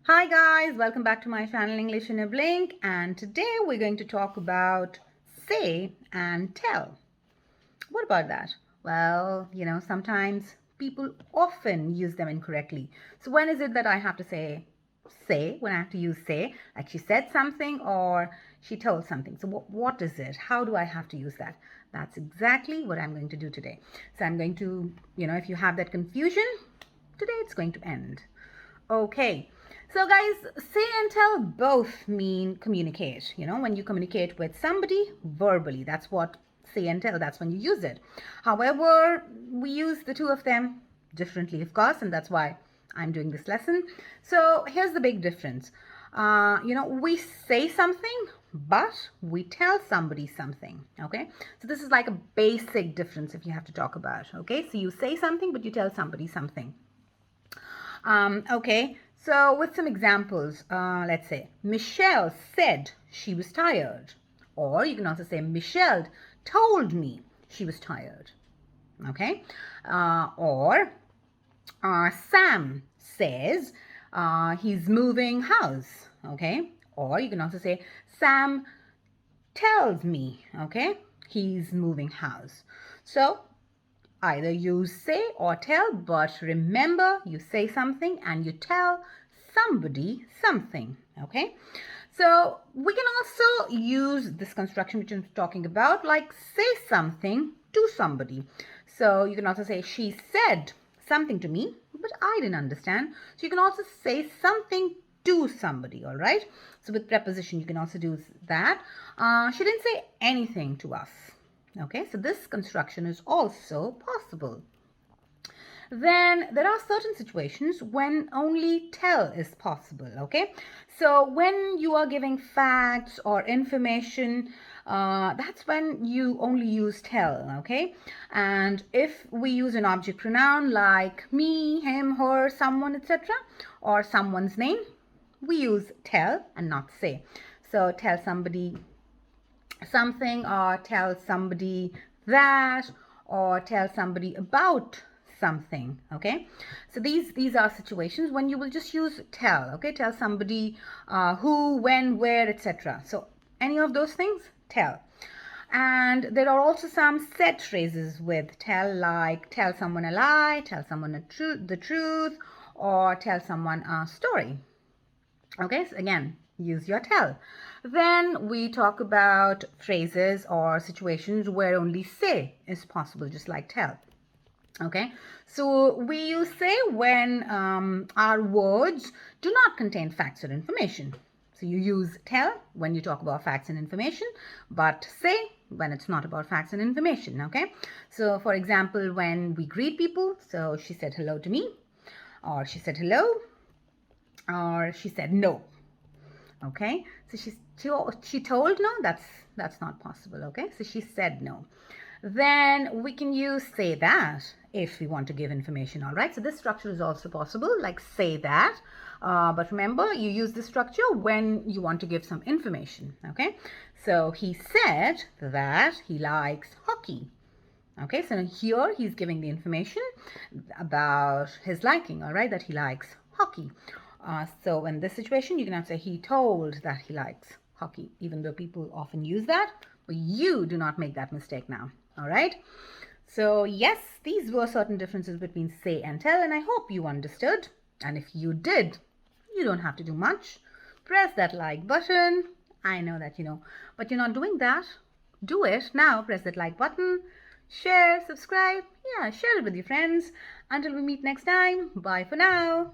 Hi guys, welcome back to my channel English in a Blink, and today we're going to talk about say and tell. What about that? Well, sometimes people often use them incorrectly. So when is it that I have to say, when I have to use say, like she said something or she told something? So what is it? How do I have to use that? That's exactly what I'm going to do today. So I'm going to, if you have that confusion, today it's going to end. Okay. So guys, say and tell both mean communicate. When you communicate with somebody verbally, that's what say and tell, that's when you use it. However, we use the two of them differently, of course, and that's why I'm doing this lesson. So here's the big difference. We say something, but we tell somebody something, okay? So this is like a basic difference if you have to talk about, okay? So you say something, but you tell somebody something. Okay, so with some examples, let's say Michelle said she was tired, or you can also say Michelle told me she was tired. Okay, or Sam says he's moving house. Okay, or you can also say Sam tells me, okay, he's moving house. So either use say or tell, but remember, you say something and you tell somebody something, okay? So we can also use this construction which I'm talking about, like say something to somebody. So you can also say, she said something to me, but I didn't understand. So you can also say something to somebody, all right? So with preposition, you can also do that. She didn't say anything to us. Okay, so this construction is also possible. Then there are certain situations when only tell is possible, okay? So when you are giving facts or information, that's when you only use tell, okay? And if we use an object pronoun like me, him, her, someone, etc., or someone's name, we use tell and not say. So tell somebody something, or tell somebody that, or tell somebody about something, okay? So these are situations when you will just use tell, okay? Tell somebody who, when, where, etc. So any of those things, tell. And there are also some set phrases with tell, like tell someone a lie, tell someone the truth, or tell someone a story. Okay, so again, use your tell. Then we talk about phrases or situations where only say is possible, just like tell. Okay, so we use say when our words do not contain facts or information. So you use tell when you talk about facts and information, but say when it's not about facts and information, okay? So for example, when we greet people, so she said hello to me, or she said hello, or she said no. Okay, so she told no, that's not possible. Okay, so she said no. Then we can use say that if we want to give information. All right, so this structure is also possible, like say that, but remember, you use this structure when you want to give some information. Okay, so he said that he likes hockey. Okay, so here he's giving the information about his liking, all right, that he likes hockey. So in this situation, you can have to say he told that he likes hockey, even though people often use that, but you do not make that mistake now, all right? So yes, these were certain differences between say and tell, and I hope you understood. And if you did, you don't have to do much. Press that like button. I know that you know, but you're not doing that. Do it now. Press that like button. Share, subscribe. Yeah, share it with your friends. Until we meet next time. Bye for now.